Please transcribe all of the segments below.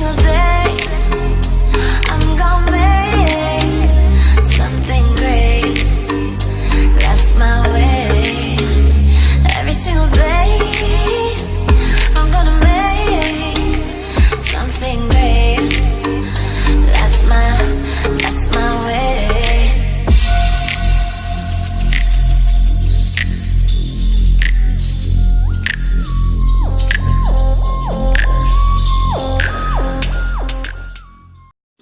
single day I'm gonna make something great. That's my way. Every single day I'm gonna make something great. That's my way.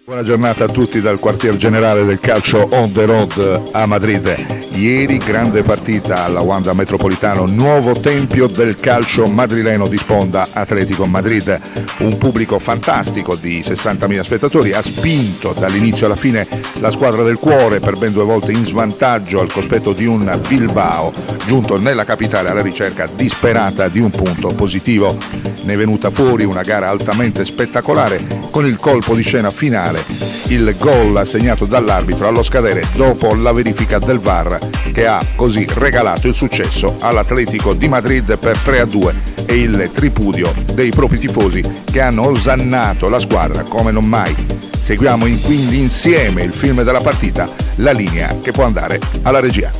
Buona giornata a tutti dal quartier generale del calcio on the road a Madrid. Ieri grande partita alla Wanda Metropolitano, nuovo tempio del calcio madrileno di sponda Atletico Madrid. Un pubblico fantastico di 60.000 spettatori ha spinto dall'inizio alla fine la squadra del cuore per ben 2 volte in svantaggio al cospetto di un Bilbao giunto nella capitale alla ricerca disperata di un punto positivo. Ne è venuta fuori una gara altamente spettacolare con il colpo di scena finale, il gol assegnato dall'arbitro allo scadere dopo la verifica del VAR, che ha così regalato il successo all'Atletico di Madrid per 3-2 e il tripudio dei propri tifosi che hanno osannato la squadra come non mai. Seguiamo quindi insieme il film della partita, la linea che può andare alla regia.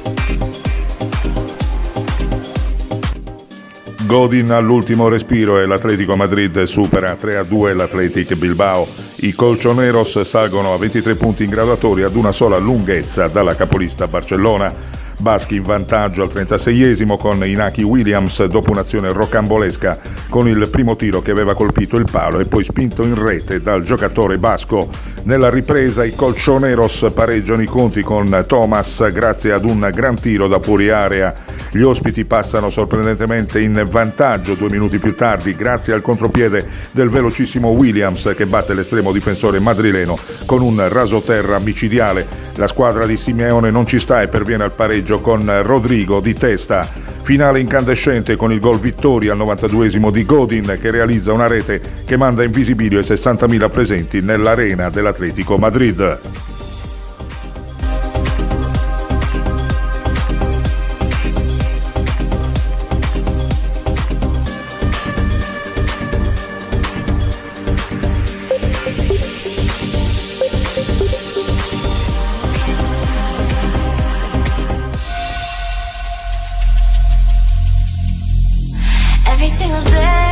Godin all'ultimo respiro e l'Atletico Madrid supera 3-2 l'Athletic Bilbao. I colchoneros salgono a 23 punti in graduatoria ad una sola lunghezza dalla capolista Barcellona. Baschi in vantaggio al 36esimo con Inaki Williams dopo un'azione rocambolesca con il primo tiro che aveva colpito il palo e poi spinto in rete dal giocatore basco. Nella ripresa i colchoneros pareggiano i conti con Thomas grazie ad un gran tiro da fuori area. Gli ospiti passano sorprendentemente in vantaggio 2 minuti più tardi grazie al contropiede del velocissimo Williams che batte l'estremo difensore madrileno con un rasoterra micidiale. La squadra di Simeone non ci sta e perviene al pareggio con Rodrigo di testa. Finale incandescente con il gol vittoria al 92esimo di Godin che realizza una rete che manda in visibilio i 60.000 presenti nell'arena dell'Atletico Madrid. every single day.